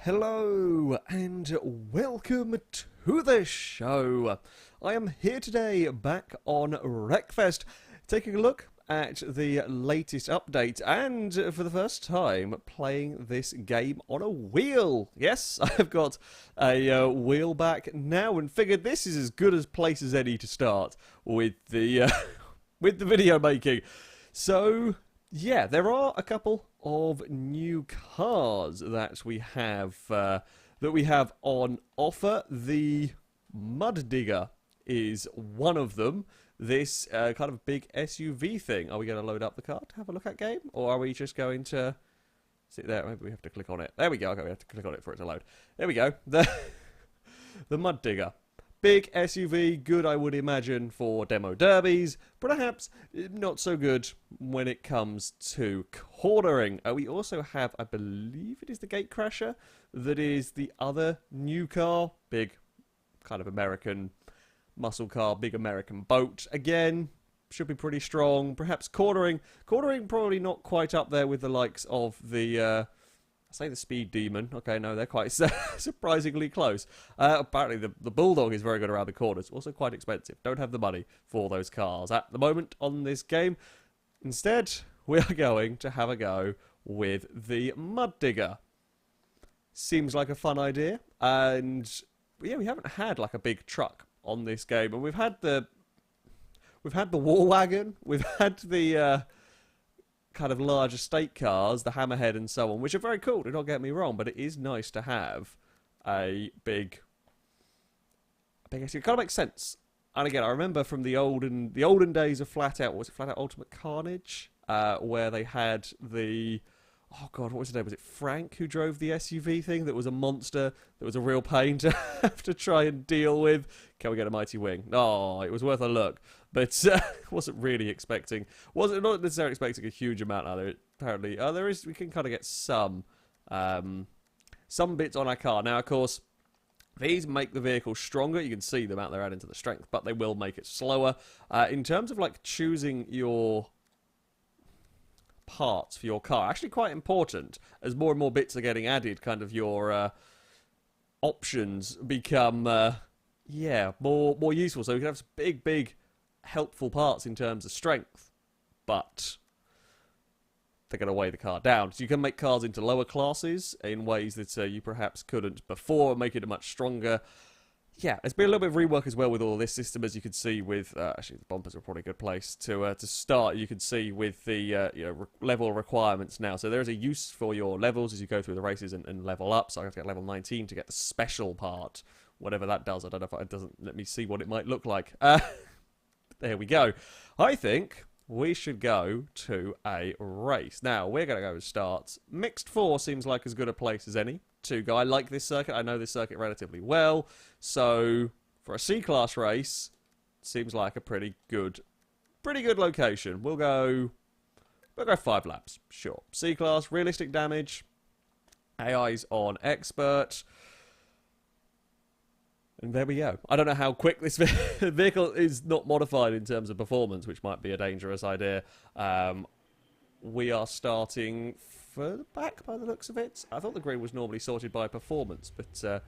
Hello and welcome to the show. I am here today back on Wreckfest, taking a look at the latest update and for the first time playing this game on a wheel. Yes, I've got a wheel back now and figured this is as good a place as any to start with the with the video making. So yeah, there are a couple of new cars that we have on offer. The muddigger is one of them. This kind of big SUV thing. Are we going to load up the car to have a look at game, or are we just going to sit there? Maybe we have to click on it. There we go. Okay, we have to click on it for it to load. There we go. The muddigger. Big SUV, good I would imagine for demo derbies, perhaps not so good when it comes to cornering. We also have, I believe it is the Gatecrasher, that is the other new car, big kind of American muscle car, big American boat. Again, should be pretty strong, perhaps cornering probably not quite up there with the likes of the I say the Speed Demon. Okay, no, they're quite surprisingly close. Apparently, the Bulldog is very good around the corners. Also quite expensive. Don't have the money for those cars at the moment on this game. Instead, we are going to have a go with the Muddigger. Seems like a fun idea. And yeah, we haven't had like a big truck on this game. And we've had the War Wagon. We've had the kind of large estate cars, the Hammerhead and so on, which are very cool, do not get me wrong, but it is nice to have a big SUV. It kind of makes sense. And again, I remember from the olden days of Flat Out, was it Flat Out Ultimate Carnage? Where they had the, oh god, what was his name? Was it Frank who drove the SUV thing that was a monster, that was a real pain to have to try and deal with? Can we get a Mighty Wing? No, it was worth a look. But wasn't really expecting, not necessarily expecting a huge amount out of it. Apparently, we can kind of get some bits on our car. Now, of course, these make the vehicle stronger. You can see them out there adding to the strength, but they will make it slower. In terms of like choosing your parts for your car, actually quite important as more and more bits are getting added. Kind of your options become more useful. So we can have some big helpful parts in terms of strength, but they're going to weigh the car down. So you can make cars into lower classes in ways that you perhaps couldn't before, make it a much stronger. Yeah, there's been a little bit of rework as well with all this system, as you can see with, actually the bumpers are probably a good place to start. You can see with the level requirements now. So there is a use for your levels as you go through the races and level up. So I have to get level 19 to get the special part, whatever that does. I don't know if it doesn't let me see what it might look like. There we go. I think we should go to a race. Now, we're going to go and start. Mixed 4 seems like as good a place as any to go. I like this circuit. I know this circuit relatively well. So, for a C-Class race, seems like a pretty good location. We'll go 5 laps. Sure. C-Class, realistic damage. AI's on Expert. And there we go. I don't know how quick this vehicle is not modified in terms of performance, which might be a dangerous idea. We are starting further back by the looks of it. I thought the grid was normally sorted by performance, but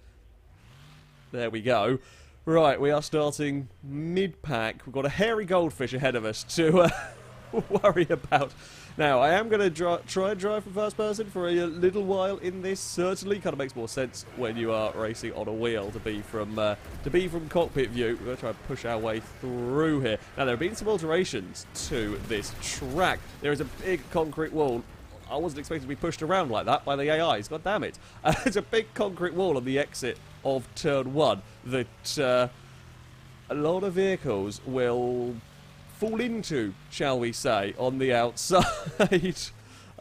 there we go. Right, we are starting mid-pack. We've got a hairy goldfish ahead of us to worry about. Now, I am going to try and drive from first person for a little while in this. Certainly, kind of makes more sense when you are racing on a wheel to be from cockpit view. We're going to try and push our way through here. Now, there have been some alterations to this track. There is a big concrete wall. I wasn't expecting to be pushed around like that by the AIs. God damn it! There's a big concrete wall on the exit of turn 1 that a lot of vehicles will fall into, shall we say, on the outside.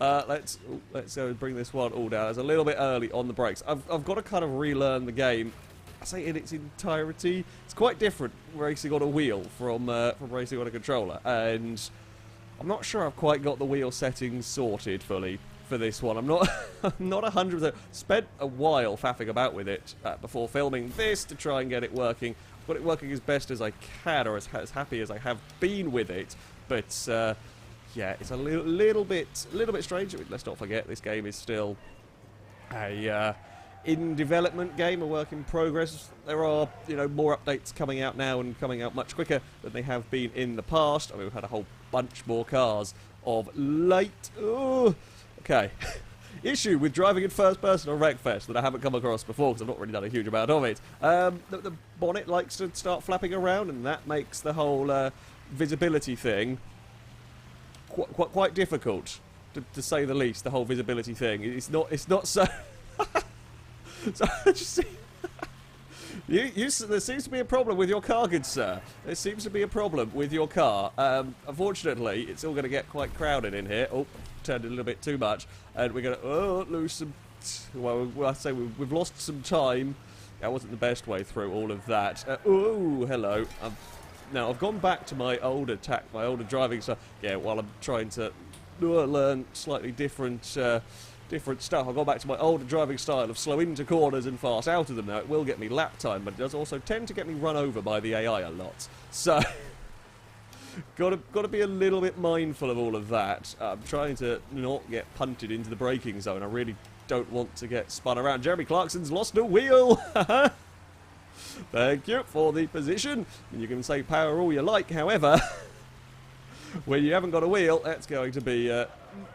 Let's go and bring this one all down. It's a little bit early on the brakes. I've got to kind of relearn the game. I say in its entirety. It's quite different racing on a wheel from racing on a controller, and I'm not sure I've quite got the wheel settings sorted fully for this one. I'm not 100%. Spent a while faffing about with it before filming this to try and get it working. Got it working as best as I can, or as happy as I have been with it. But yeah, it's a little bit strange. Let's not forget this game is still a in development game, a work in progress. There are, you know, more updates coming out now and coming out much quicker than they have been in the past. I mean, we've had a whole bunch more cars of late. Oh, okay. Issue with driving in first person on Wreckfest that I haven't come across before because I've not really done a huge amount of it. The bonnet likes to start flapping around, and that makes the whole visibility thing quite difficult, to say the least. The whole visibility thing. It's not so. So I just see. There seems to be a problem with your car, good sir. There seems to be a problem with your car. Unfortunately, it's all going to get quite crowded in here. Oh, turned it a little bit too much. And we're going to lose some... Well, I say we've lost some time. That wasn't the best way through all of that. Oh, hello. Now, I've gone back to my older driving style. Yeah, while I'm trying to learn slightly different stuff. I'll go back to my older driving style of slow into corners and fast out of them now. It will get me lap time, but it does also tend to get me run over by the AI a lot. So, got to be a little bit mindful of all of that. I'm trying to not get punted into the braking zone. I really don't want to get spun around. Jeremy Clarkson's lost a wheel! Thank you for the position. You can say power all you like, however, when you haven't got a wheel, that's going to be...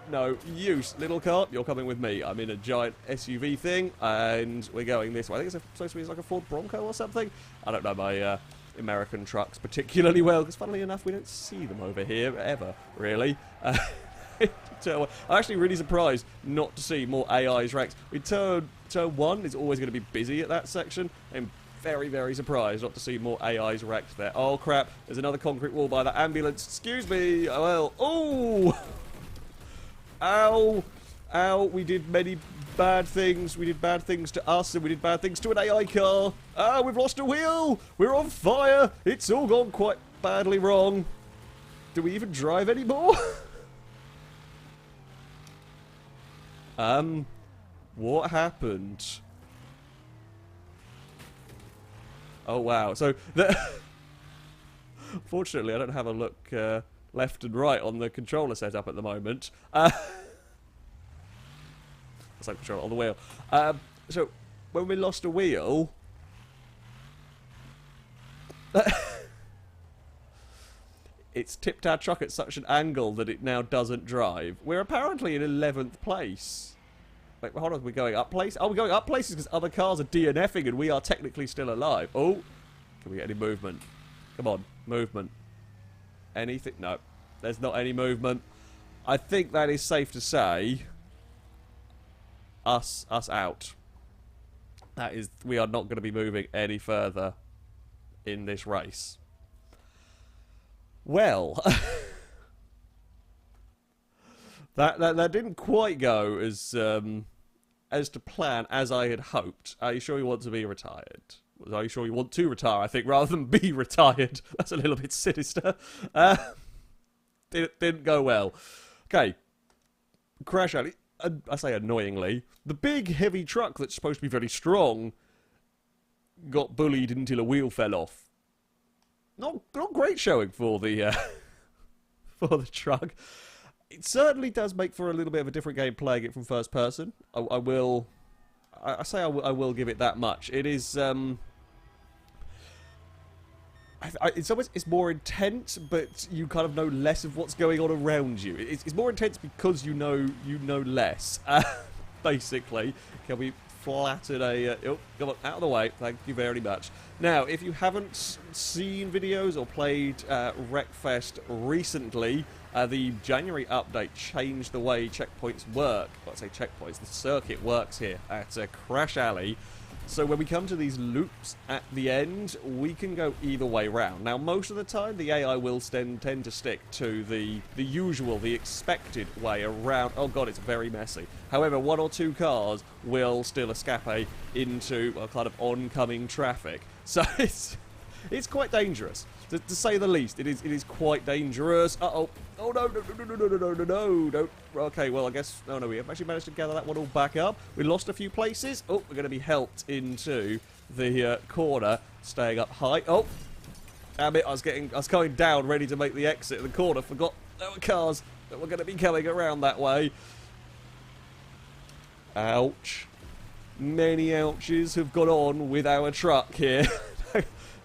no use. Little car, you're coming with me. I'm in a giant SUV thing, and we're going this way. I think it's supposed to be like a Ford Bronco or something. I don't know my American trucks particularly well, because funnily enough, we don't see them over here, ever, really. I'm actually really surprised not to see more AIs wrecked. Turn 1 is always going to be busy at that section. I'm very, very surprised not to see more AIs wrecked there. Oh, crap. There's another concrete wall by that ambulance. Excuse me. Oh, well. Oh! Ow! Ow! We did many bad things. We did bad things to us, and we did bad things to an AI car. Ah, we've lost a wheel! We're on fire! It's all gone quite badly wrong. Do we even drive anymore? What happened? Oh, wow. So, fortunately, I don't have a look left and right on the controller setup at the moment. It's like control on the wheel. So, when we lost a wheel... it's tipped our truck at such an angle that it now doesn't drive. We're apparently in 11th place. Wait, hold on, we're going up place? Oh, we're going up places because other cars are DNFing and we are technically still alive. Oh, can we get any movement? Come on, movement. Anything? No, there's not any movement. I think that is safe to say. Us out. That is, we are not going to be moving any further in this race. Well, that didn't quite go as to plan as I had hoped. Are you sure you want to be retired? Are you sure you want to retire, I think, rather than be retired? That's a little bit sinister. Didn't go well. Okay. Crash alley. I say annoyingly. The big, heavy truck that's supposed to be very strong got bullied until a wheel fell off. Not great showing for the for the truck. It certainly does make for a little bit of a different game playing it from first person. I will give it that much. It is it's more intense, but you kind of know less of what's going on around you. It's more intense because you know less. Basically, can we flatten a... oh, come on, out of the way. Thank you very much. Now, if you haven't seen videos or played Wreckfest recently, the January update changed the way checkpoints work. Well, I say checkpoints, the circuit works here at Crash Alley. So when we come to these loops at the end, we can go either way round. Now, most of the time, the AI will tend to stick to the usual, the expected way around. Oh god, it's very messy. However, one or two cars will still escape into kind of oncoming traffic. So it's quite dangerous, to say the least. It is quite dangerous. Uh-oh. Oh, no, don't. Okay, well, I guess... no, we have actually managed to gather that one all back up. We lost a few places. Oh, we're going to be helped into the corner, staying up high. Oh, damn it, I was going down, ready to make the exit of the corner. Forgot there were cars that were going to be coming around that way. Ouch. many ouches have gone on with our truck here.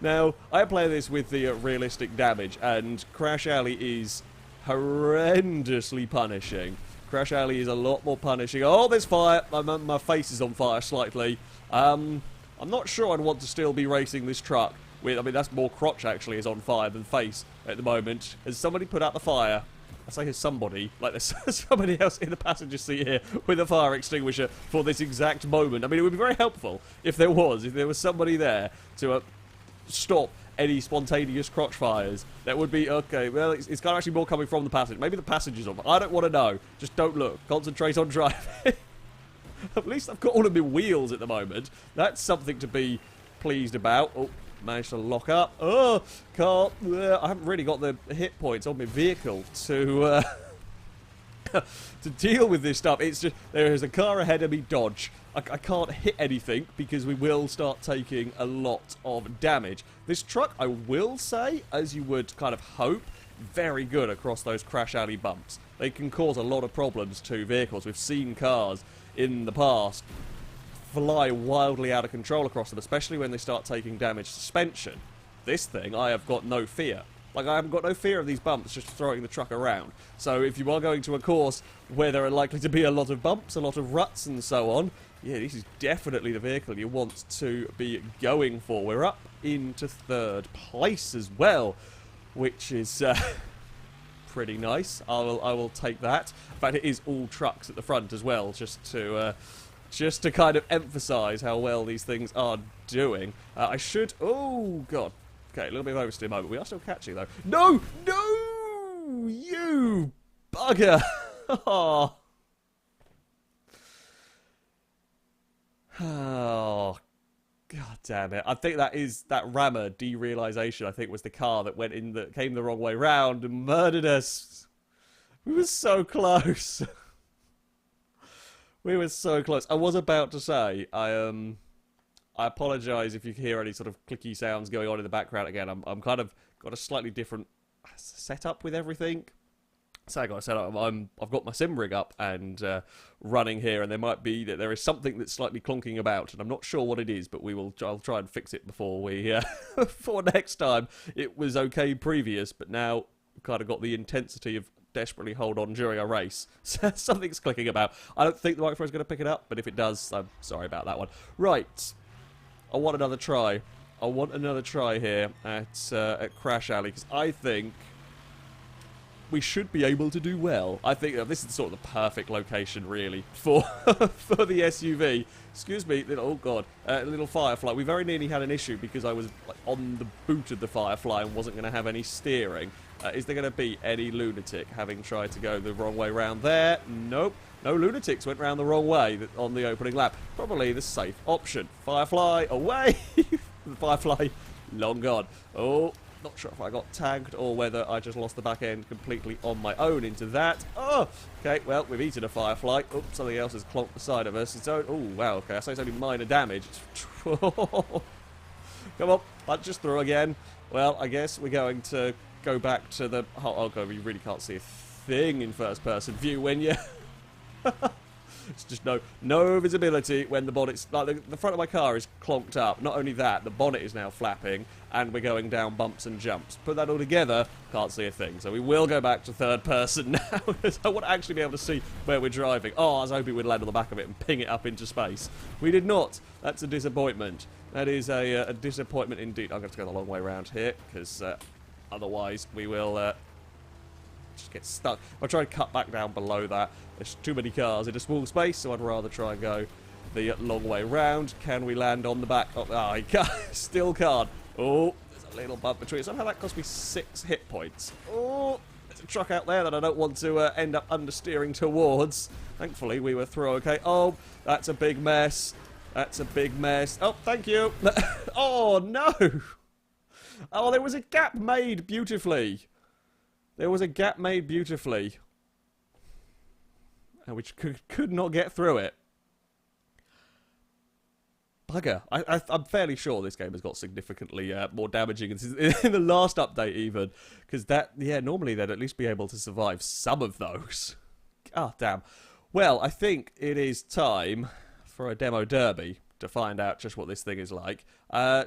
Now, I play this with the realistic damage, and Crash Alley is horrendously punishing. Crash Alley is a lot more punishing. Oh, there's fire! My face is on fire slightly. I'm not sure I'd want to still be racing this truck. I mean, that's more crotch actually is on fire than face at the moment. Has somebody put out the fire? I say there's somebody, like there's somebody else in the passenger seat here with a fire extinguisher for this exact moment. I mean, it would be very helpful if there was somebody there to stop any spontaneous crotch fires. That would be, okay, well, it's kind of actually more coming from the passenger. Maybe the passenger's on. I don't want to know. Just don't look. Concentrate on driving. At least I've got all of my wheels at the moment. That's something to be pleased about. Oh, managed to lock up. Oh, car. I haven't really got the hit points on my vehicle to to deal with this stuff. It's just, there is a car ahead of me, dodge. I can't hit anything because we will start taking a lot of damage. This truck, I will say, as you would kind of hope, very good across those Crash Alley bumps. They can cause a lot of problems to vehicles. We've seen cars in the past fly wildly out of control across them, especially when they start taking damage to suspension. This thing, I have got no fear. Like, I haven't got no fear of these bumps just throwing the truck around. So if you are going to a course where there are likely to be a lot of bumps, a lot of ruts and so on, yeah, this is definitely the vehicle you want to be going for. We're up into third place as well, which is pretty nice. I will take that. In fact, it is all trucks at the front as well, just to kind of emphasise how well these things are doing. I should... Oh, God. Okay, a little bit of oversteer moment. We are still catching, though. No! No! You bugger! Oh. Oh. God damn it. I think that rammer derealization, I think, was the car that came the wrong way round and murdered us. We were so close. We were so close. I was about to say, I apologise if you hear any sort of clicky sounds going on in the background again. I'm kind of got a slightly different setup with everything. So I got a setup. I've got my sim rig up and running here, and there is something that's slightly clunking about, and I'm not sure what it is, but I'll try and fix it before before next time. It was okay previous, but now we've kind of got the intensity of desperately hold on during a race. So something's clicking about. I don't think the microphone's going to pick it up, but if it does, I'm sorry about that one. Right. I want another try. I want another try here at Crash Alley, because I think we should be able to do well. I think this is sort of the perfect location, really, for for the SUV. Excuse me, little Firefly. We very nearly had an issue because I was on the boot of the Firefly and wasn't going to have any steering. Is there going to be any lunatic having tried to go the wrong way round there? Nope. No lunatics went round the wrong way on the opening lap. Probably the safe option. Firefly away! The Firefly long gone. Oh, not sure if I got tagged or whether I just lost the back end completely on my own into that. Oh, okay, well, we've eaten a Firefly. Oh, something else has clonked the side of us. Oh, wow, okay, I say it's only minor damage. Come on, punch us through again. Well, I guess we're going to go back to the... Oh, God, you really can't see a thing in first-person view when you... It's just no visibility when the bonnet's... Like, the front of my car is clonked up. Not only that, the bonnet is now flapping, and we're going down bumps and jumps. Put that all together, can't see a thing. So we will go back to third person now, because I want to actually be able to see where we're driving. Oh, I was hoping we'd land on the back of it and ping it up into space. We did not. That's a disappointment. That is a disappointment indeed. I'm going to go the long way around here, because otherwise we will... just get stuck. I'll try and cut back down below that. There's too many cars in a small space, so I'd rather try and go the long way round. Can we land on the back? Oh, I can't. Still can't. Oh, there's a little bump between. Somehow that cost me 6 hit points. Oh, there's a truck out there that I don't want to end up understeering towards. Thankfully, we were through okay. Oh, that's a big mess. That's a big mess. Oh, thank you. Oh, no. Oh, there was a gap made beautifully. There was a gap made beautifully. And we could not get through it. Bugger. I'm fairly sure this game has got significantly more damaging in the last update even. Because normally they'd at least be able to survive some of those. Ah, damn. Well, I think it is time for a demo derby to find out just what this thing is like.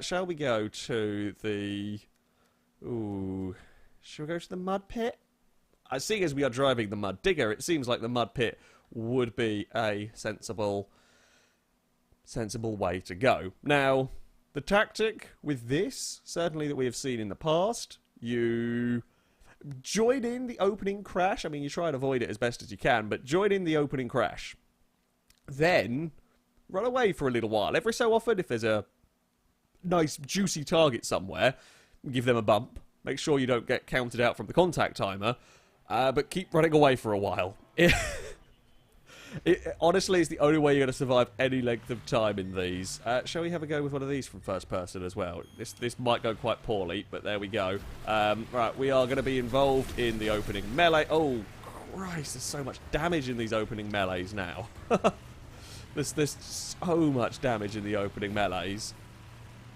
Shall we go to the... Ooh... Shall we go to the mud pit? Seeing as we are driving the mud digger, it seems like the mud pit would be a sensible way to go. Now, the tactic with this, certainly that we have seen in the past, you join in the opening crash. I mean, you try and avoid it as best as you can, but join in the opening crash. Then, run away for a little while. Every so often, if there's a nice, juicy target somewhere, give them a bump. Make sure you don't get counted out from the contact timer, but keep running away for a while. Honestly, it's the only way you're going to survive any length of time in these. Shall we have a go with one of these from first person as well? This might go quite poorly, but there we go. Right, we are going to be involved in the opening melee. Oh, Christ, there's so much damage in these opening melees now. There's so much damage in the opening melees.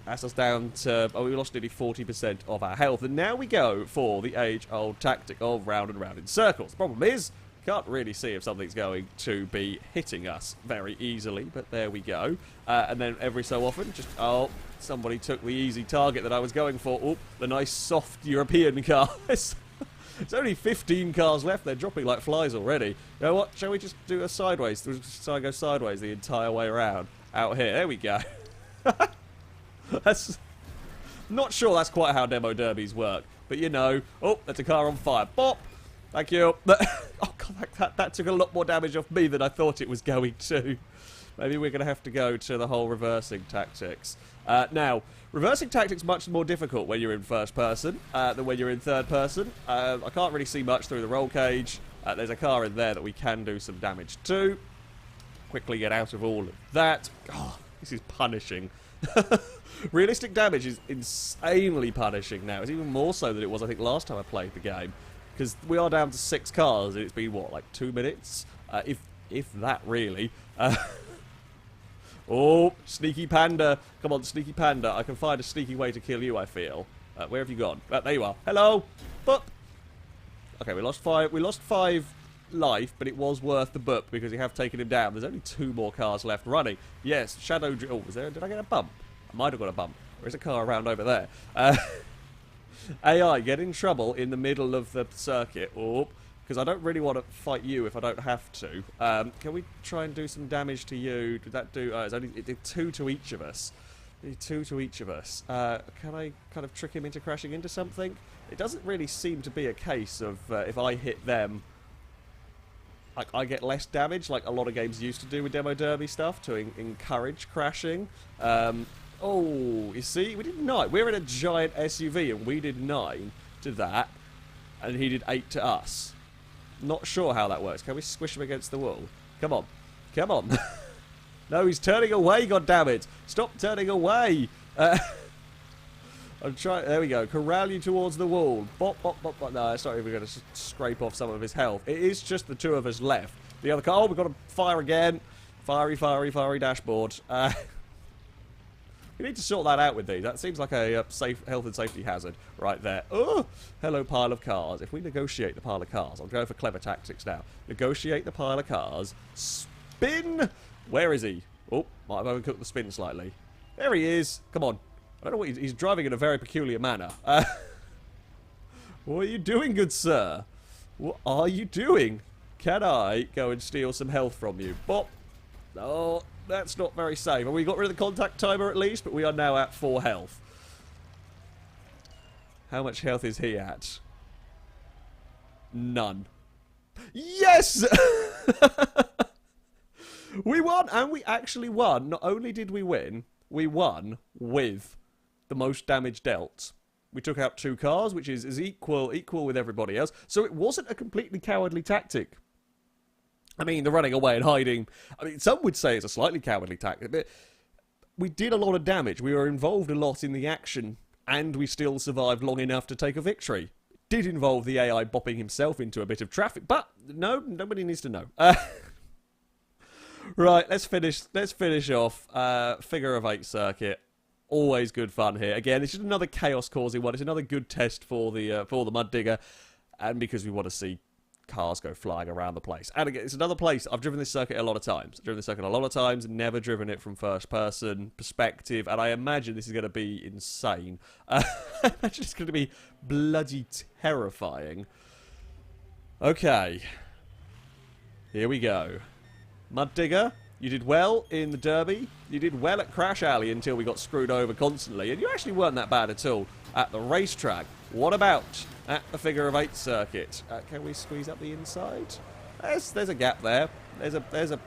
That's us down to... Oh, we lost nearly 40% of our health. And now we go for the age-old tactic of round and round in circles. The problem is, can't really see if something's going to be hitting us very easily, but there we go. And then every so often, just... Oh, somebody took the easy target that I was going for. Oh, the nice soft European cars. There's only 15 cars left. They're dropping like flies already. You know what? Shall we just do a sideways? So I go sideways the entire way around. Out here. There we go. That's... Not sure that's quite how demo derbies work. But you know... Oh, that's a car on fire. Bop! Thank you. Oh, God, that took a lot more damage off me than I thought it was going to. Maybe we're going to have to go to the whole reversing tactics. Now, reversing tactics much more difficult when you're in first person than when you're in third person. I can't really see much through the roll cage. There's a car in there that we can do some damage to. Quickly get out of all of that. Oh, this is punishing. Realistic damage is insanely punishing now. It's even more so than it was, I think, last time I played the game. Because we are down to 6 cars, and it's been, what, like 2 minutes? If that, really. Oh, sneaky panda. Come on, sneaky panda. I can find a sneaky way to kill you, I feel. Where have you gone? There you are. Hello! Boop! Okay, we lost 5 life, but it was worth the boop, because you have taken him down. There's only 2 more cars left running. Yes, Shadow... Oh, did I get a bump? I might have got a bump. There's a car around over there. AI, get in trouble in the middle of the circuit. Oh, because I don't really want to fight you if I don't have to. Can we try and do some damage to you? Did that do... it did 2 to each of us. It did 2 to each of us. Can I kind of trick him into crashing into something? It doesn't really seem to be a case of if I hit them... Like, I get less damage, like a lot of games used to do with Demo Derby stuff, to encourage crashing. Oh, you see, we did 9. We're in a giant SUV, and we did 9 to that, and he did 8 to us. Not sure how that works. Can we squish him against the wall? Come on. Come on. No, he's turning away, goddammit. Stop turning away. I'm trying... There we go. Corral you towards the wall. Bop, bop, bop, bop. No, it's not even going to scrape off some of his health. It is just the 2 of us left. The other car... Oh, we've got to fire again. Fiery, fiery, fiery dashboard. We need to sort that out with these. That seems like a safe health and safety hazard right there. Oh, hello, pile of cars. If we negotiate the pile of cars, I'm going for clever tactics now. Negotiate the pile of cars. Spin. Where is he? Oh, might have overcooked the spin slightly. There he is. Come on. I don't know what he's driving in a very peculiar manner. What are you doing, good sir? What are you doing? Can I go and steal some health from you? Bop. Oh, that's not very safe. And we got rid of the contact timer at least, but we are now at 4 health. How much health is he at? None. Yes! We won, and we actually won. Not only did we win, we won with the most damage dealt. We took out 2 cars, which is equal with everybody else. So it wasn't a completely cowardly tactic. I mean, the running away and hiding... I mean, some would say it's a slightly cowardly tactic, but we did a lot of damage. We were involved a lot in the action, and we still survived long enough to take a victory. It did involve the AI bopping himself into a bit of traffic, but no, nobody needs to know. Right, let's finish off. Figure of 8 circuit. Always good fun here. Again, it's just another chaos causing one. It's another good test for the mud digger, and because we want to see cars go flying around the place. And again, it's another place. I've driven this circuit a lot of times. Never driven it from first-person perspective, and I imagine this is going to be insane. I imagine it's going to be bloody terrifying. Okay. Here we go. Muddigger, you did well in the Derby. You did well at Crash Alley until we got screwed over constantly, and you actually weren't that bad at all at the racetrack. What about at the figure of 8 circuit? Can we squeeze up the inside? There's a gap there. There's a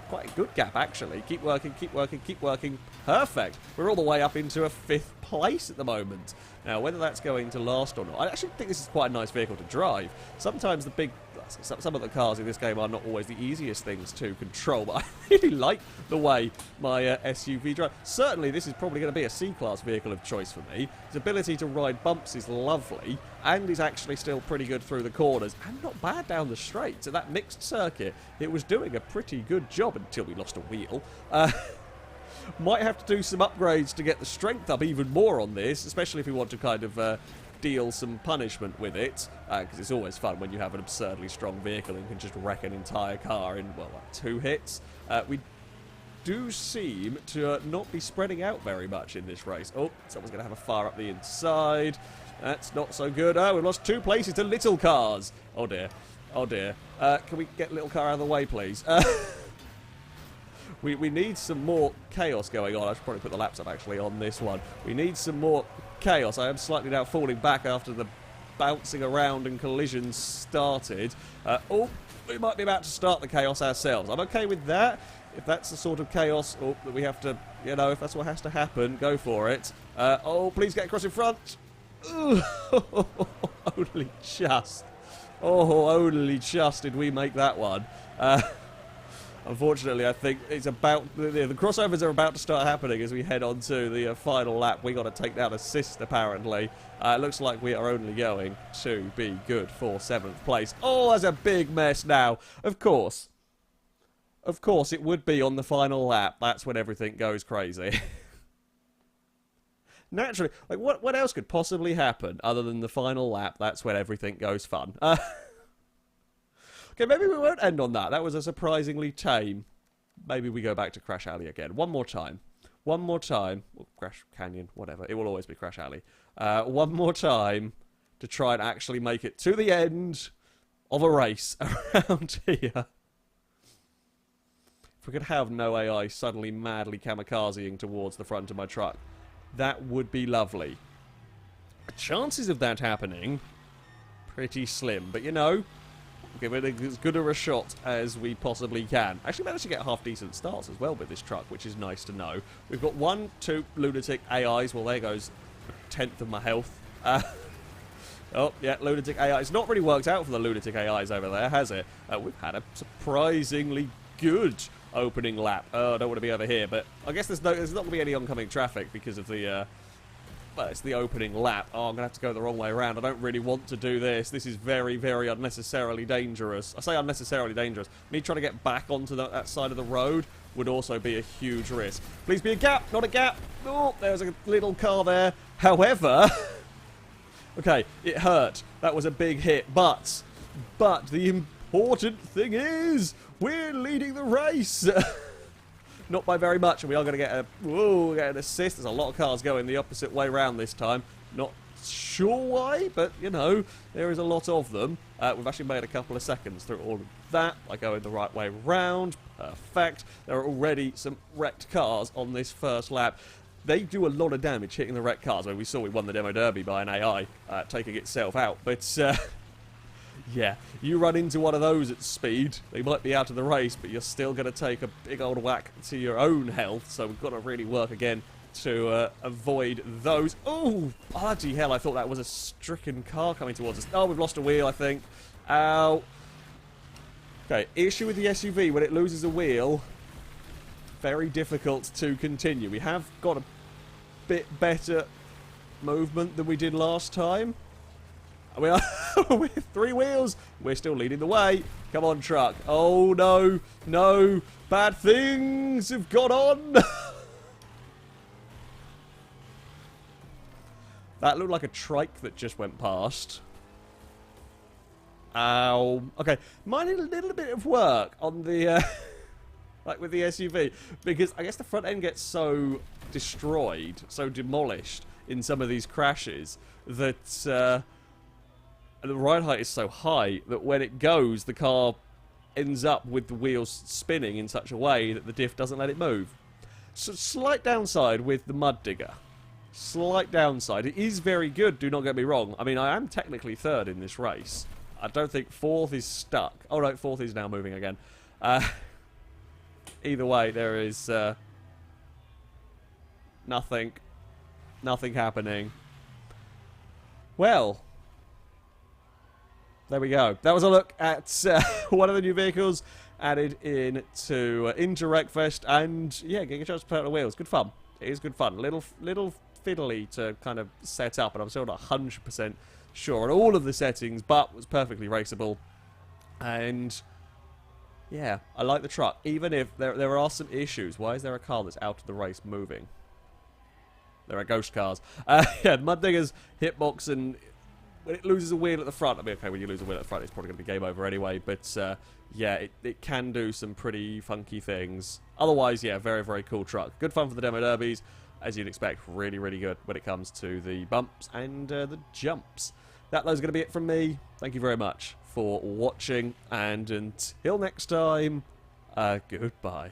quite a good gap, actually. Keep working, keep working, keep working. Perfect. We're all the way up into a 5th place at the moment. Now, whether that's going to last or not, I actually think this is quite a nice vehicle to drive. Sometimes some of the cars in this game are not always the easiest things to control, but I really like the way my SUV drives. Certainly, this is probably going to be a C-Class vehicle of choice for me. Its ability to ride bumps is lovely, and is actually still pretty good through the corners, and not bad down the straight. So that mixed circuit, it was doing a pretty good job until we lost a wheel. Might have to do some upgrades to get the strength up even more on this, especially if we want to kind of deal some punishment with it, because it's always fun when you have an absurdly strong vehicle and can just wreck an entire car in, well, like 2 hits. We do seem to not be spreading out very much in this race. Oh, someone's going to have a fire up the inside. That's not so good. Oh, we've lost 2 places to little cars. Oh, dear. Oh, dear. Can we get little car out of the way, please? We need some more chaos going on. I should probably put the laps up, actually, on this one. We need some more chaos. I am slightly now falling back after the bouncing around and collisions started. Oh, we might be about to start the chaos ourselves. I'm okay with that. If that's the sort of chaos that we have to, you know, if that's what has to happen, go for it. Oh, please get across in front. Only just. Oh, only just did we make that one. Unfortunately, I think it's about the crossovers are about to start happening as we head on to the final lap. We got to take down assist, apparently. It looks like we are only going to be good for 7th place. Oh, there's a big mess now. Of course, it would be on the final lap. That's when everything goes crazy. Naturally, like what else could possibly happen other than the final lap? That's when everything goes fun. Okay, maybe we won't end on that. That was a surprisingly tame. Maybe we go back to Crash Alley again. One more time. One more time. Well, Crash Canyon, whatever. It will always be Crash Alley. One more time to try and actually make it to the end of a race around here. If we could have no AI suddenly madly kamikazeing towards the front of my truck, that would be lovely. The chances of that happening, pretty slim. But, you know, give it as good a shot as we possibly can. Actually managed to get half-decent starts as well with this truck, which is nice to know. We've got 1, 2 lunatic AIs. Well, there goes a 10th of my health. Oh, yeah, lunatic AI. It's not really worked out for the lunatic AIs over there, has it? We've had a surprisingly good opening lap. Oh, I don't want to be over here, but I guess there's not going to be any oncoming traffic because of the... well, it's the opening lap. Oh, I'm going to have to go the wrong way around. I don't really want to do this. This is very, very unnecessarily dangerous. I say unnecessarily dangerous. Me trying to get back onto that side of the road would also be a huge risk. Please be a gap, not a gap. Oh, there's a little car there. However... okay, it hurt. That was a big hit. But the important thing is we're leading the race. Not by very much, and we are going to get an assist. There's a lot of cars going the opposite way round this time. Not sure why, but, you know, there is a lot of them. We've actually made a couple of seconds through all of that by going the right way round. Perfect. There are already some wrecked cars on this first lap. They do a lot of damage hitting the wrecked cars. Where we saw we won the Demo Derby by an AI taking itself out. But, yeah, you run into one of those at speed, they might be out of the race, but you're still going to take a big old whack to your own health, so we've got to really work again to avoid those. Oh, bloody hell, I thought that was a stricken car coming towards us. Oh, we've lost a wheel, I think. Ow. Okay, issue with the SUV, when it loses a wheel, very difficult to continue. We have got a bit better movement than we did last time. We are with 3 wheels. We're still leading the way. Come on, truck. Oh, no. No. Bad things have gone on. That looked like a trike that just went past. Ow. Okay, might need a little bit of work on the, like with the SUV, because I guess the front end gets so destroyed, so demolished in some of these crashes that the ride height is so high that when it goes, the car ends up with the wheels spinning in such a way that the diff doesn't let it move. So slight downside with the muddigger. Slight downside. It is very good, do not get me wrong. I mean, I am technically third in this race. I don't think fourth is stuck. Oh, no, fourth is now moving again. Either way, there is nothing happening. Well, there we go. That was a look at one of the new vehicles added into Wreckfest, and yeah, getting a chance to play on the wheels. Good fun. It is good fun. Little fiddly to kind of set up, and I'm still not 100% sure on all of the settings, but was perfectly raceable. And yeah, I like the truck, even if there are some issues. Why is there a car that's out of the race moving? There are ghost cars. Yeah, Muddigger's hitbox, and when it loses a wheel at the front, I mean, okay, when you lose a wheel at the front, it's probably going to be game over anyway, but yeah, it can do some pretty funky things. Otherwise, yeah, very, very cool truck. Good fun for the demo derbies, as you'd expect. Really, really good when it comes to the bumps and the jumps. That's going to be it from me. Thank you very much for watching, and until next time, goodbye.